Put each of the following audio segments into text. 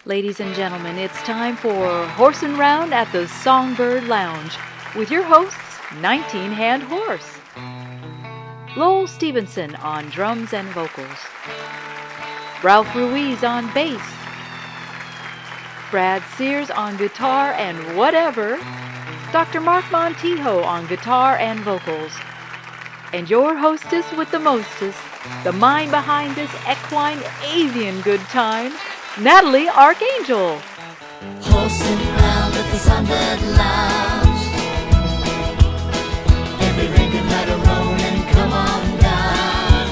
Ladies and gentlemen, it's time for Horsin' Round at the Songbird Lounge with your hosts, 19-Hand Horse. Lowell Stevenson on drums and vocals. Ralph Ruiz on bass. Brad Sears on guitar and whatever. Dr. Mark Montijo on guitar and vocals. And your hostess with the mostest, the mind behind this equine avian good time, Natalie Archangel. Horsin' round at the Songbird Lounge. Every ring can ride a roll and come on down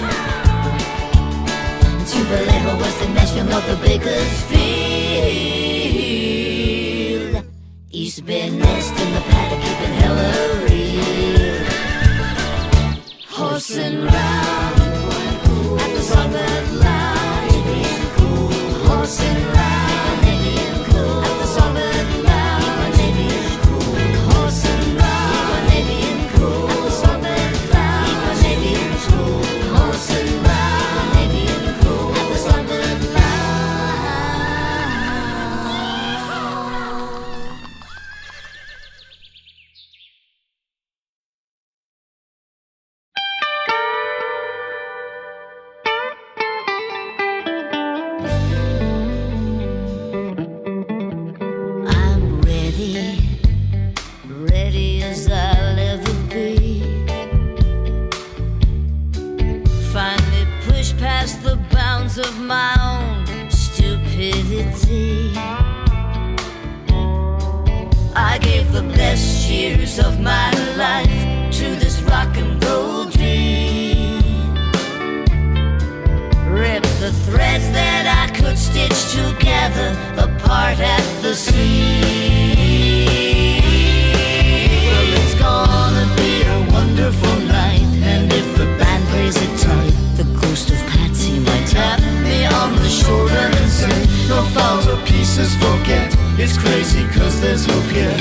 to the little western Nashville, north of Bakersfield. East Bend nest in the paddock, keeping hella real. Horsin' round at the Songbird Lounge. Horsin' round at the Songbird Lounge. Horsin' round at the Songbird Lounge. Horsin' round at the Songbird ready as I'll ever be. Finally pushed past the bounds of my own stupidity. I gave the best years of my life to this rock and roll dream. Ripped the threads that I could stitch together apart at the seams. It's gonna be a wonderful night, and if the band plays it tight, the ghost of Patsy might tap me on the shoulder and say, no falls or pieces, forget. It's crazy 'cause there's hope yet.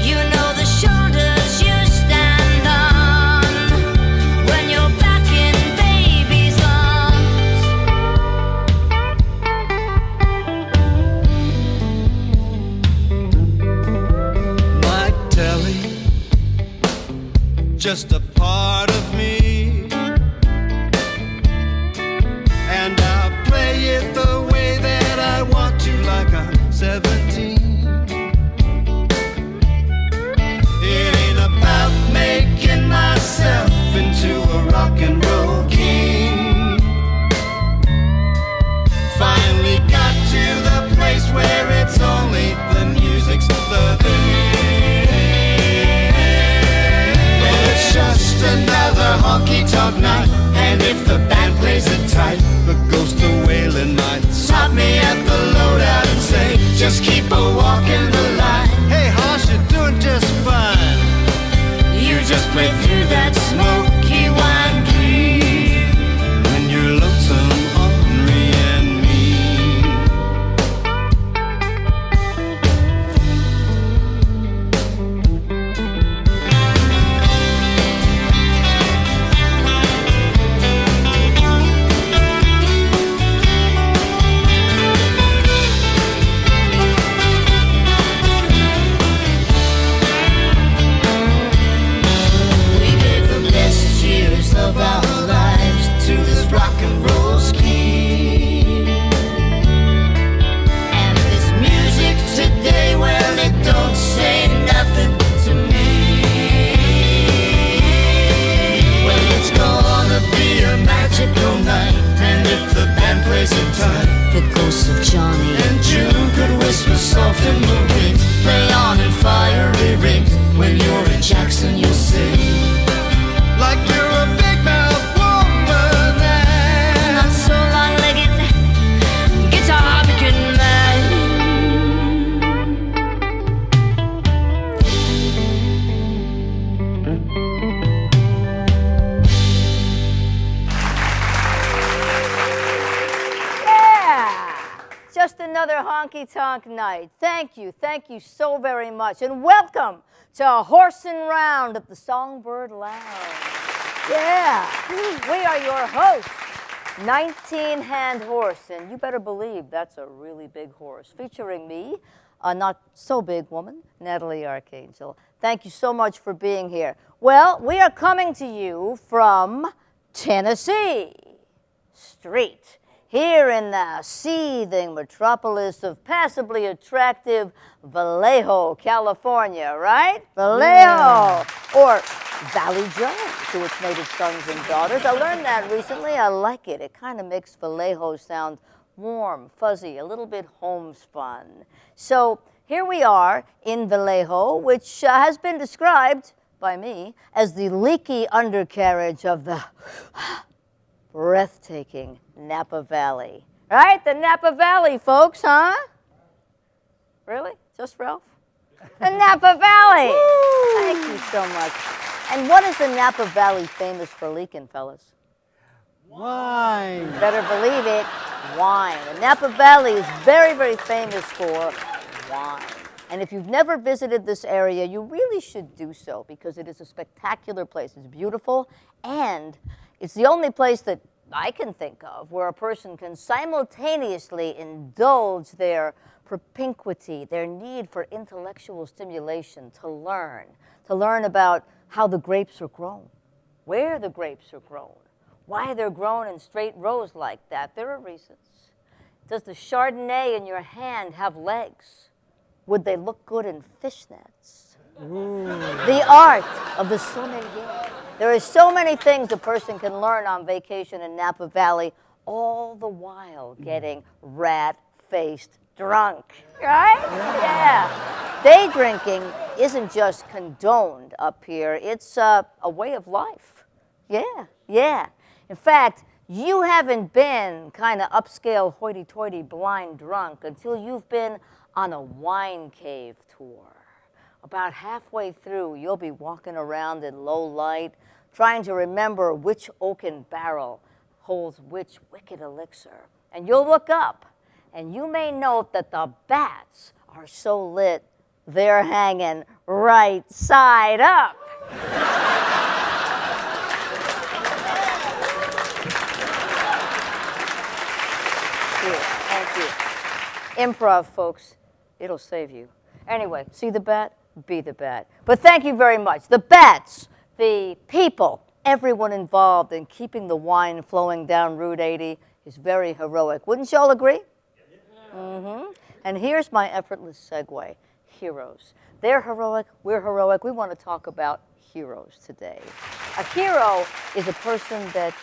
You know the shoulders you stand on when you're back in baby's arms. My telly, just a part of me, and I'll play it the way that I want to, like I'm 17. It ain't about making myself into a rock and roll king. Finally got to the place where it's only the music's the thing. Well, it's just another honky-tonk night, and if the band plays it tight, the ghost of Waylon might stop me at the loadout and say, just keep a walking the line. Hey, Hoss, you're doing just fine. You just play through that smoky wine dream when you're lonesome, ornery, and mean. We gave the best years of our lives to this rock and roll scheme. And this music today, well, it don't say nothing to me. Well, it's gonna be a magical night, and if the band plays it tight, the ghosts of Johnny and June could whisper soft in the wings. Play on in fiery rings. When you're in Jackson, you'll sing like you're a big mouth woman and not so long-legged guitar picking man. Yeah! Just another honky-tonk night. Thank you so very much. And welcome to Horsin' Round at the Songbird Lounge. Yeah, we are your hosts, 19-hand horse, and you better believe that's a really big horse. Featuring me, a not so big woman, Natalie Archangel. Thank you so much for being here. Well, we are coming to you from Tennessee Street, here in the seething metropolis of passably attractive Vallejo, California, right? Vallejo, or Valley Jones to its native sons and daughters. I learned that recently. I like it. It kind of makes Vallejo sound warm, fuzzy, a little bit homespun. So here we are in Vallejo, which has been described by me as the leaky undercarriage of the breathtaking Napa Valley. Right? The Napa Valley, folks, huh? Really? Just Ralph? The Napa Valley! Woo! Thank you so much. And what is the Napa Valley famous for leaking, fellas? Wine. You better believe it, wine. The Napa Valley is very, very famous for wine. And if you've never visited this area, you really should do so because it is a spectacular place. It's beautiful, and it's the only place that I can think of where a person can simultaneously indulge their propinquity, their need for intellectual stimulation, to learn about how the grapes are grown, where the grapes are grown, why they're grown in straight rows like that. There are reasons. Does the Chardonnay in your hand have legs? Would they look good in fishnets? The art of the sommelier. There are so many things a person can learn on vacation in Napa Valley, all the while getting rat-faced drunk, right? Yeah. Day drinking isn't just condoned up here. It's a way of life. Yeah. In fact, you haven't been kind of upscale hoity-toity blind drunk until you've been on a wine cave tour. About halfway through, you'll be walking around in low light, trying to remember which oaken barrel holds which wicked elixir. And you'll look up, and you may note that the bats are so lit, they're hanging right side up. Thank you. Improv, folks. It'll save you. Anyway, see the bat? Be the bat. But thank you very much. The bats, the people, everyone involved in keeping the wine flowing down Route 80 is very heroic. Wouldn't you all agree? Mm-hmm. And here's my effortless segue. Heroes. They're heroic. We're heroic. We want to talk about heroes today. A hero is a person that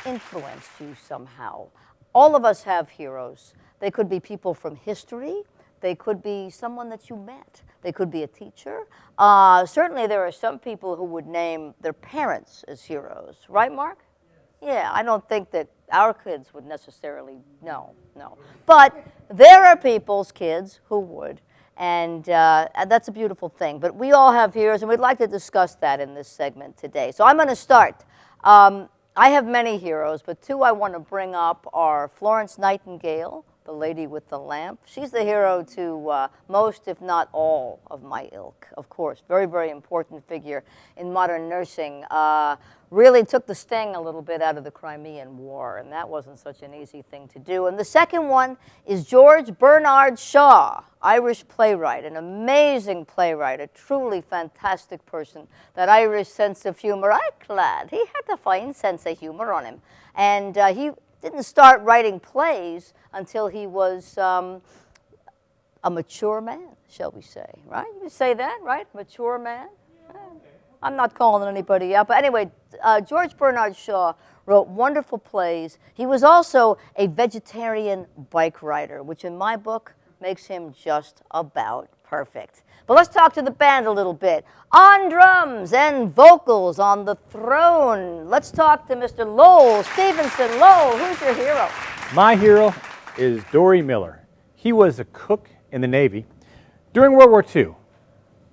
influenced you somehow. All of us have heroes. They could be people from history. They could be someone that you met. They could be a teacher. Certainly there are some people who would name their parents as heroes. Right, Mark? Yeah, I don't think that our kids would necessarily, no. But there are people's kids who would, and that's a beautiful thing. But we all have heroes, and we'd like to discuss that in this segment today. So I'm going to start. I have many heroes, but two I want to bring up are Florence Nightingale, the lady with the lamp. She's the hero to most, if not all, of my ilk, of course. Very, very important figure in modern nursing. Really took the sting a little bit out of the Crimean War, and that wasn't such an easy thing to do. And the second one is George Bernard Shaw, Irish playwright, an amazing playwright, a truly fantastic person. That Irish sense of humor, I'm glad. He had a fine sense of humor on him. And he didn't start writing plays until he was a mature man, shall we say, right? You say that, right? Mature man? I'm not calling anybody out. But anyway, George Bernard Shaw wrote wonderful plays. He was also a vegetarian bike rider, which in my book makes him just about perfect. But let's talk to the band a little bit. On drums and vocals on the throne, let's talk to Mr. Lowell Stevenson. Lowell, who's your hero? My hero is Dory Miller. He was a cook in the Navy. During World War II,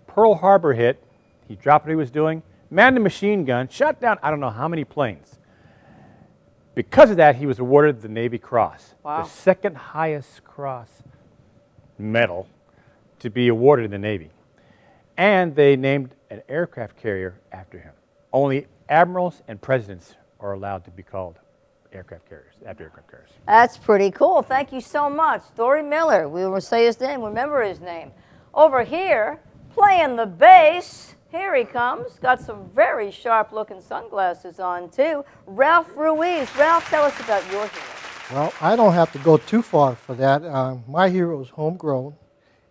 Pearl Harbor hit. He dropped what he was doing, manned a machine gun, shot down I don't know how many planes. Because of that, he was awarded the Navy Cross, the second highest cross medal to be awarded in the Navy. And they named an aircraft carrier after him. Only admirals and presidents are allowed to be called aircraft carriers, after aircraft carriers. That's pretty cool. Thank you so much. Dory Miller. We will say his name, remember his name. Over here, playing the bass. Here he comes. Got some very sharp-looking sunglasses on, too. Ralph Ruiz. Ralph, tell us about your hero. Well, I don't have to go too far for that. My hero is homegrown.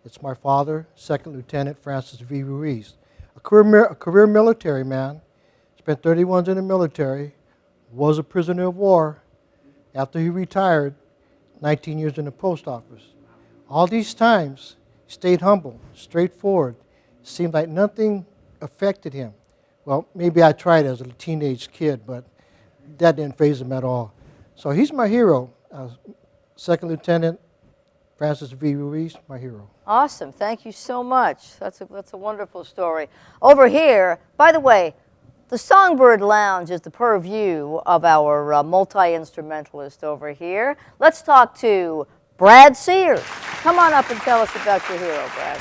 It's my father, Second Lieutenant Francis V. Ruiz, a career military man. Spent 31 in the military, was a prisoner of war. After he retired, 19 years in the post office. All these times, he stayed humble, straightforward. Seemed like nothing affected him. Well, maybe I tried as a teenage kid, but that didn't faze him at all. So he's my hero, Second Lieutenant Francis V. Ruiz, my hero. Awesome. Thank you so much. That's a wonderful story. Over here, by the way, the Songbird Lounge is the purview of our multi-instrumentalist over here. Let's talk to Brad Sears. Come on up and tell us about your hero, Brad.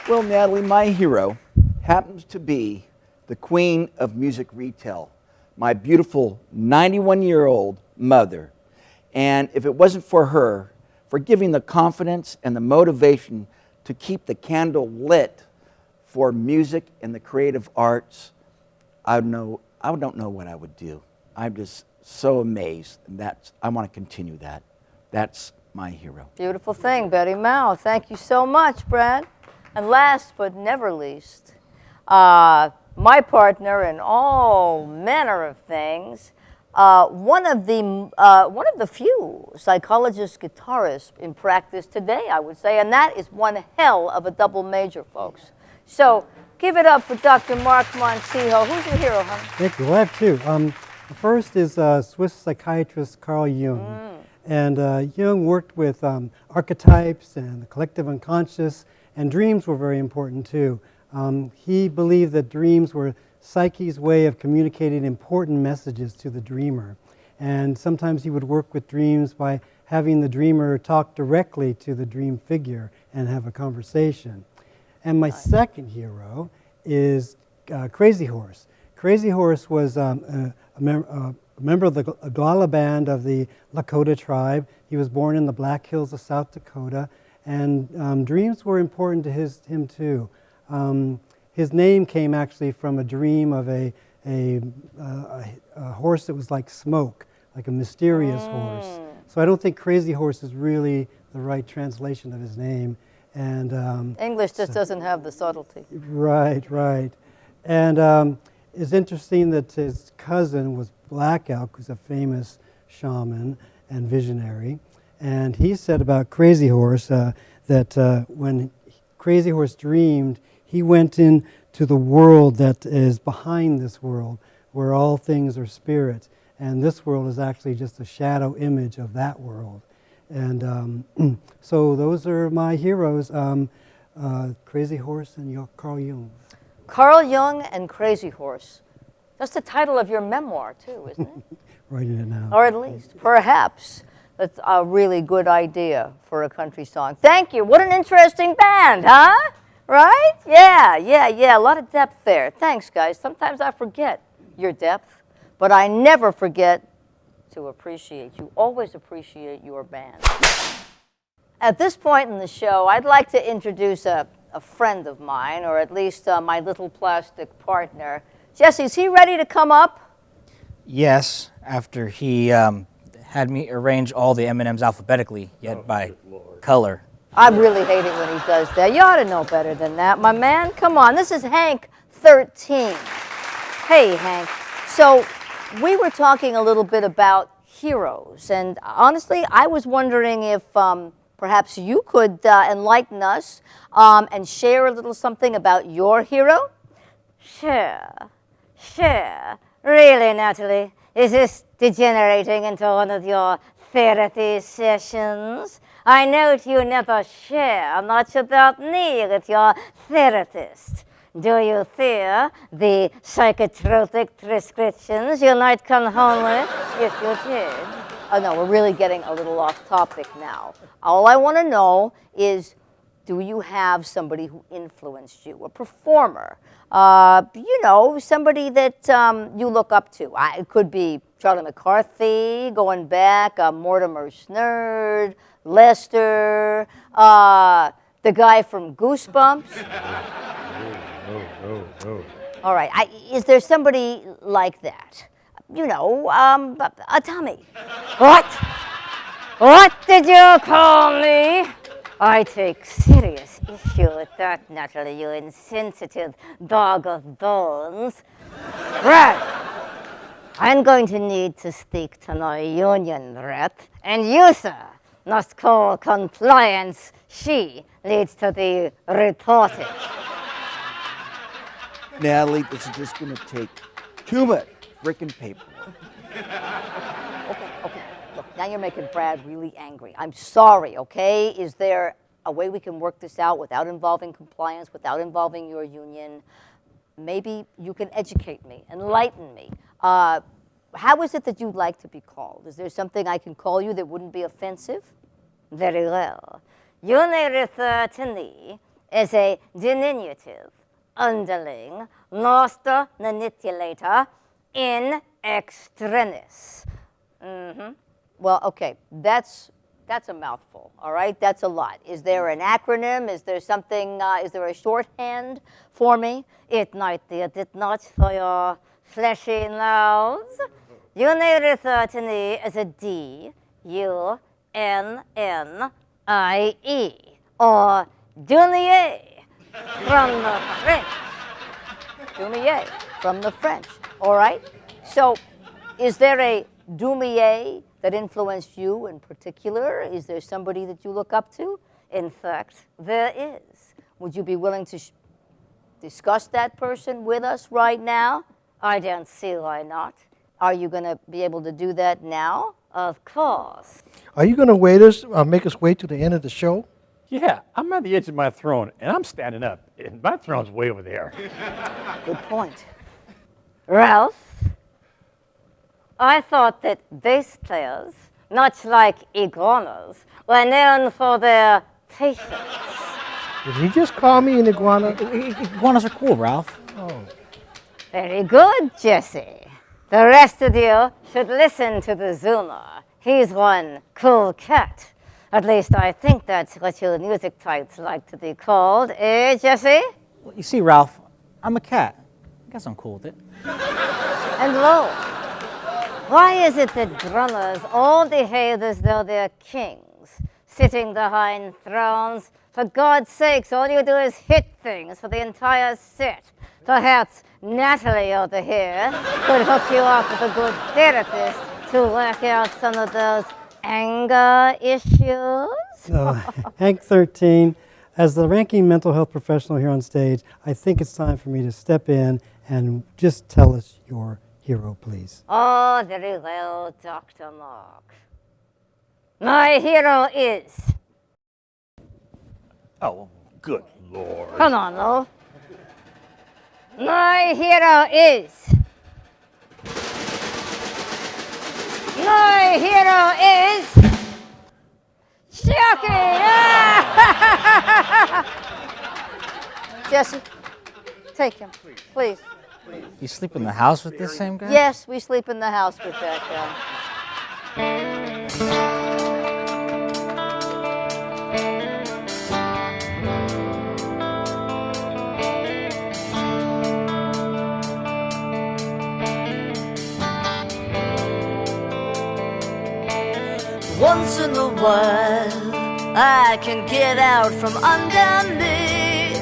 Well, Natalie, my hero happens to be the queen of music retail, my beautiful 91-year-old mother. And if it wasn't for her, for giving the confidence and the motivation to keep the candle lit for music and the creative arts, I don't know what I would do. I'm just so amazed. And I want to continue that. That's my hero. Beautiful thing, Betty Mao. Thank you so much, Brad. And last but never least, my partner in all manner of things, one of the few psychologist guitarists in practice today, I would say, and that is one hell of a double major, folks. So give it up for Dr. Mark Montijo. Who's your hero, honey? Thank you. Well, I have two. The first is Swiss psychiatrist Carl Jung. And Jung worked with archetypes and the collective unconscious, and dreams were very important too. He believed that dreams were psyche's way of communicating important messages to the dreamer. And sometimes he would work with dreams by having the dreamer talk directly to the dream figure and have a conversation. And my second hero is Crazy Horse. Crazy Horse was a member of the Oglala band of the Lakota tribe. He was born in the Black Hills of South Dakota, and dreams were important to him too. His name came actually from a dream of a horse that was like smoke, like a mysterious horse. So I don't think Crazy Horse is really the right translation of his name. And English just doesn't have the subtlety. Right, right. And it's interesting that his cousin was Black Elk, who's a famous shaman and visionary. And he said about Crazy Horse that when Crazy Horse dreamed, he went into the world that is behind this world, where all things are spirit. And this world is actually just a shadow image of that world. And so those are my heroes, Crazy Horse and Carl Jung. Carl Jung and Crazy Horse. That's the title of your memoir, too, isn't it? Writing it now. Or at least, perhaps, that's a really good idea for a country song. Thank you. What an interesting band, huh? Right? Yeah. A lot of depth there. Thanks, guys. Sometimes I forget your depth, but I never forget to appreciate you. Always appreciate your band. At this point in the show, I'd like to introduce a friend of mine, or at least my little plastic partner. Jesse, is he ready to come up? Yes, after he had me arrange all the M&Ms alphabetically, yet by color. I really hate it when he does that. You ought to know better than that, my man. Come on, this is Hank 13. Hey, Hank. So we were talking a little bit about heroes, and honestly, I was wondering if perhaps you could enlighten us and share a little something about your hero? Sure. Really, Natalie? Is this degenerating into one of your therapy sessions? I note you never share much about me with your therapist. Do you fear the psychotropic prescriptions you might come home with if you did? Oh no, we're really getting a little off topic now. All I want to know is, do you have somebody who influenced you, a performer? Somebody that you look up to. It could be Charlie McCarthy, going back, Mortimer Snerd, Lester, the guy from Goosebumps. All right, is there somebody like that? You know, a Tommy. What? What did you call me? I take serious issue with that, Natalie, you insensitive dog of bones. Right. I'm going to need to speak to my union rep, and you, sir, must call compliance. She leads to the reporting. Natalie, this is just going to take too much frickin' paperwork. Okay. Look, now you're making Brad really angry. I'm sorry, okay? Is there a way we can work this out without involving compliance, without involving your union? Maybe you can educate me, enlighten me. How is it that you'd like to be called? Is there something I can call you that wouldn't be offensive? Very well. You may refer to me as a diminutive, underling, noster manipulator, in extremis. Well, okay, that's a mouthful, all right? That's a lot. Is there an acronym? Is there something, is there a shorthand for me? It might be a bit much for your fleshy nose. You may refer to me as a D-U-N-N-I-E, or Dunier from the French. Dunier from the French, all right? So is there a Dumier that influenced you in particular? Is there somebody that you look up to? In fact, there is. Would you be willing to discuss that person with us right now? I don't see why not. Are you going to be able to do that now? Of course. Are you going to make us wait to the end of the show? Yeah, I'm at the edge of my throne, and I'm standing up, and my throne's way over there. Good point. Ralph, I thought that bass players, much like iguanas, were known for their patience. Did he just call me an iguana? Iguanas are cool, Ralph. Oh. Very good, Jesse. The rest of you should listen to the Zoomer. He's one cool cat. At least I think that's what you music types like to be called, eh, Jesse? Well, you see, Ralph, I'm a cat. I guess I'm cool with it. And lo, why is it that drummers all behave as though they're kings, sitting behind thrones? For God's sakes, all you do is hit things for the entire set. Perhaps Natalie over here could hook you up with a good therapist to work out some of those anger issues. So, Hank 13, as the ranking mental health professional here on stage, I think it's time for me to step in and just tell us your hero, please. Oh, very well, Dr. Mark. My hero is... Oh, good Lord. Come on, Lo. My hero is... My hero is... Chucky! Jesse, take him, please. You sleep in the house with this same guy? Yes, we sleep in the house with that guy. Once in a while, I can get out from under me.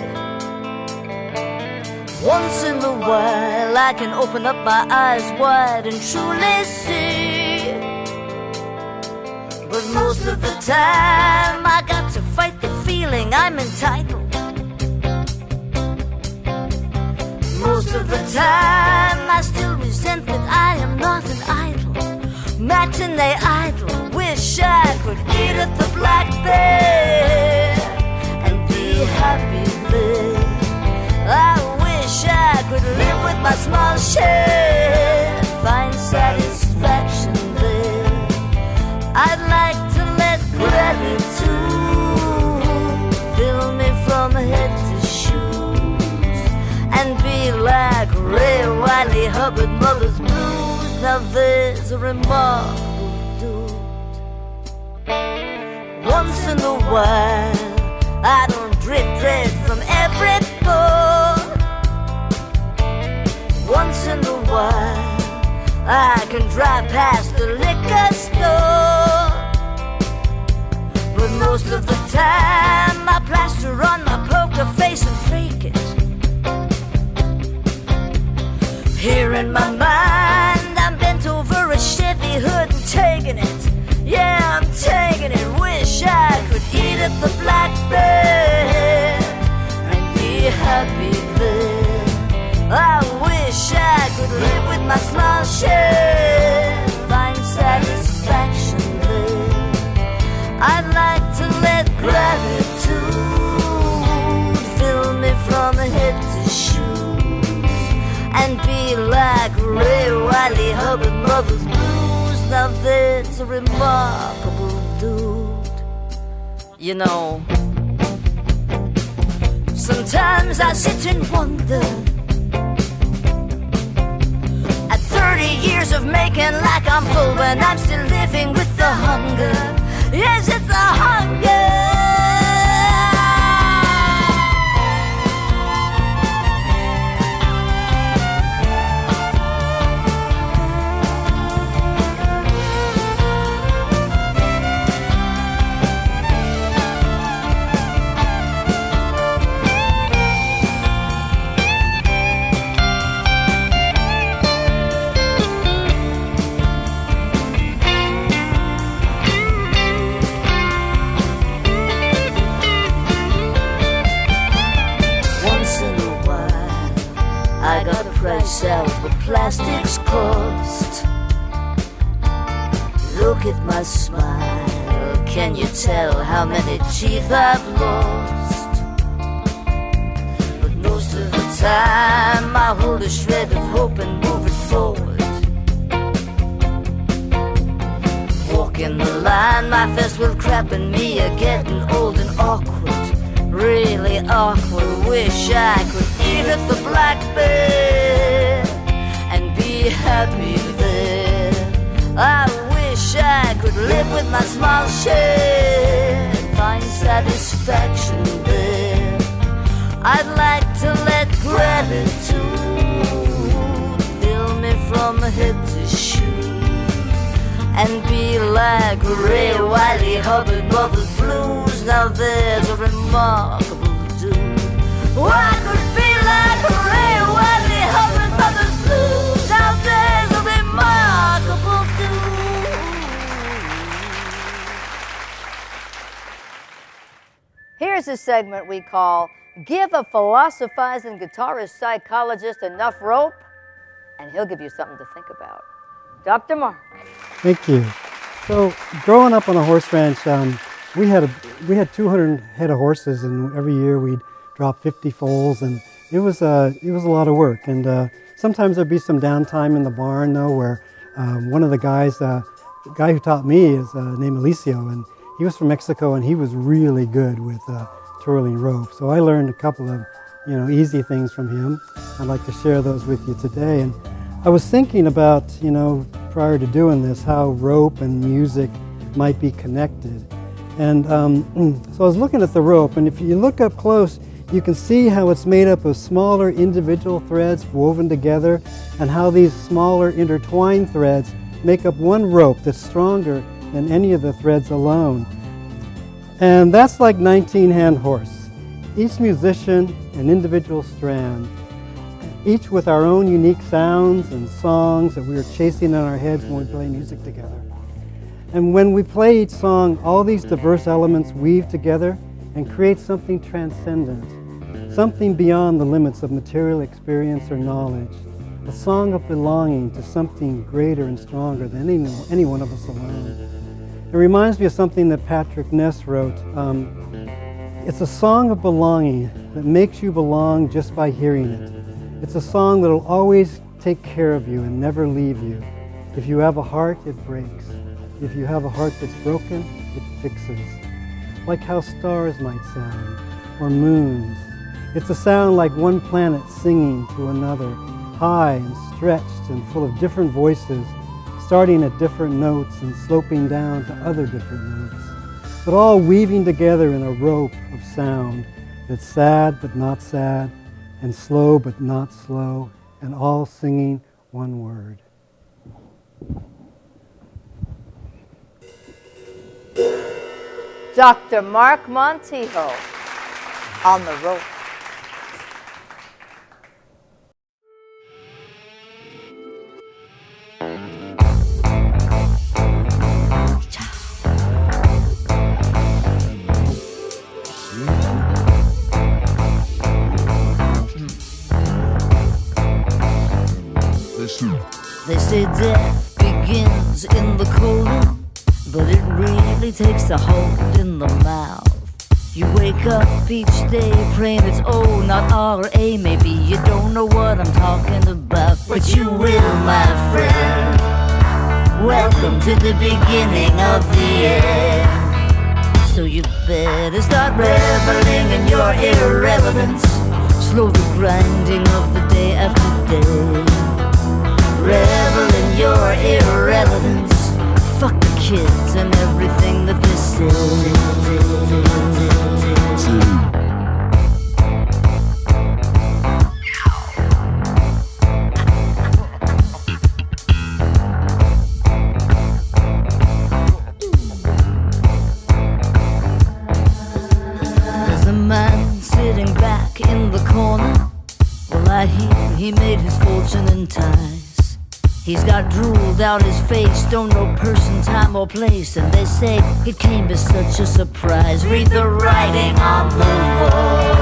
Once in a while, I can open up my eyes wide and truly see. But most of the time, I got to fight the feeling I'm entitled. Most of the time, I still resent that I am not an idol, matinee idol. Wish I could eat at the Black Bear and be happy there. I wish I could live with my small share, find satisfaction there. I'd like to let gratitude fill me from head to shoes and be like Ray Wiley Hubbard, Mother's Blues. now there's a remarkable dude. Once in a while, I don't drip dread from every pore. Once in a while, I can drive past the liquor store. But most of the time, I plaster on my poker face and fake it. Here in my mind, I'm bent over a Chevy hood and taking it. Yeah, I'm taking it. Wish I could eat at the blackbird and be happy there. I wish I could live with my small share, find satisfaction there. I'd like to let gratitude fill me from head to shoes and be like Ray Wiley Hubbard, Mother's Blues. Now there's a remarkable dude. You know, sometimes I sit and wonder, at 30 years of making like I'm full, when I'm still living with the hunger. Yes, it's a hunger. I got a price out what plastics cost. Look at my smile, can you tell how many teeth I've lost? But most of the time I hold a shred of hope and move it forward. Walking the line, my fist with crap and me are getting old and awkward, really awkward. Wish I could eat at the blackbird and be happy there. I wish I could live with my small share, find satisfaction there. I'd like to let gratitude fill me from head to shoe and be like Ray Wiley Hubbard, Mother's Blues. Now there's a remarkable dude. Oh, I could be like Ray Wiley Hubbard, Mother's Blues. Now there's a remarkable dude. Here's a segment we call Give a Philosophizing Guitarist Psychologist Enough Rope, and he'll give you something to think about. Dr. Mark. Thank you. So, growing up on a horse ranch, we had 200 head of horses, and every year we'd drop 50 foals, and it was a lot of work. And sometimes there'd be some downtime in the barn, though, where one of the guys, the guy who taught me is named Alicio, and he was from Mexico, and he was really good with twirling rope. So I learned a couple of easy things from him. I'd like to share those with you today. And I was thinking about, prior to doing this, how rope and music might be connected. And so I was looking at the rope, and if you look up close, you can see how it's made up of smaller individual threads woven together, and how these smaller intertwined threads make up one rope that's stronger than any of the threads alone. And that's like 19-hand horse. Each musician an individual strand, each with our own unique sounds and songs that we are chasing in our heads when we play music together. And when we play each song, all these diverse elements weave together and create something transcendent, something beyond the limits of material experience or knowledge, a song of belonging to something greater and stronger than any one of us alone. It reminds me of something that Patrick Ness wrote. It's a song of belonging that makes you belong just by hearing it. It's a song that will always take care of you and never leave you. If you have a heart, it breaks. If you have a heart that's broken, it fixes. Like how stars might sound, or moons. It's a sound like one planet singing to another, high and stretched and full of different voices, starting at different notes and sloping down to other different notes, but all weaving together in a rope of sound that's sad but not sad, and slow but not slow, and all singing one word. Dr. Mark Montijo on the rope. They say death begins in the colon, but it really takes a hold in the mouth. You wake up each day praying it's O, not R-A. Maybe you don't know what I'm talking about, but you will, my friend. Welcome to the beginning of the end. So you better start reveling in your irrelevance. Slow the grinding of the day after day. Revel in your irrelevance. Fuck the kids and everything that they say. There's a man sitting back in the corner. Well, I hear he made his fortune in ties. He's got drool down his face, don't know person, time or place, and they say it came as such a surprise. Read the writing on the wall,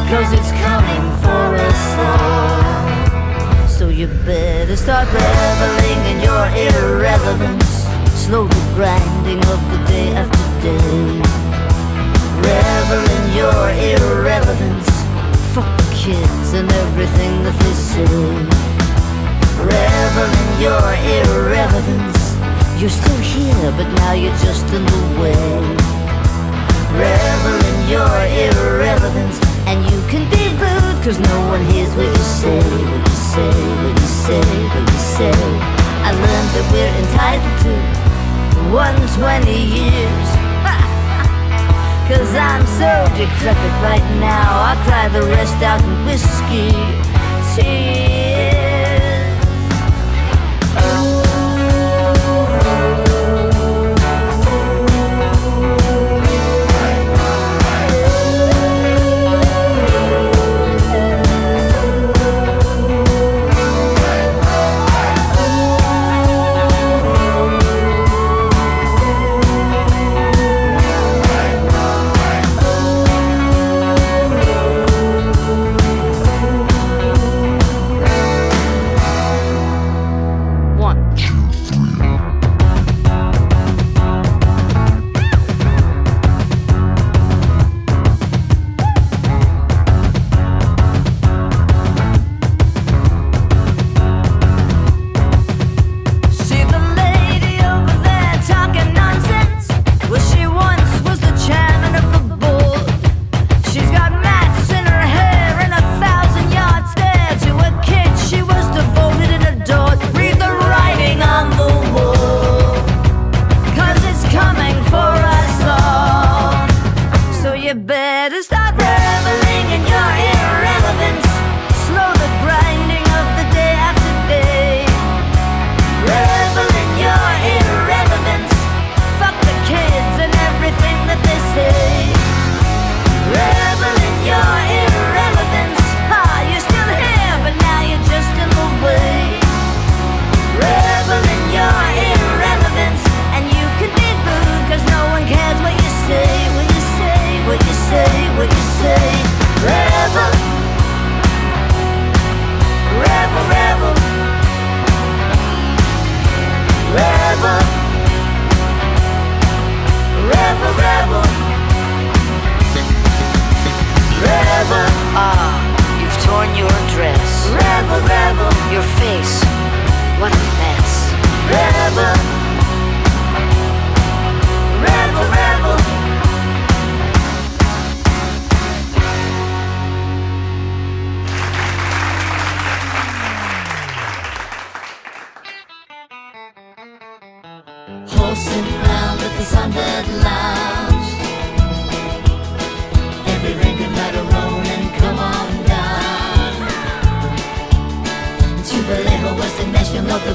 'cause it's coming for us all. So you better start reveling in your irrelevance. Slow the grinding of the day after day. Revel in your irrelevance. Fuck the kids and everything that they say. Revel in your irrelevance. You're still here, but now you're just in the way. Revel in your irrelevance. And you can be rude, 'cause no one hears what you say. What you say, what you say, what you say. I learned that we're entitled to 120 years. 'Cause I'm so decrepit right now, I cry the rest out in whiskey tears.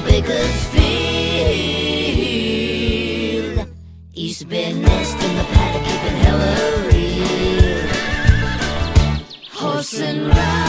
Bakersfield. East Bend nest in the paddock, keeping hella real. Horsin' ride.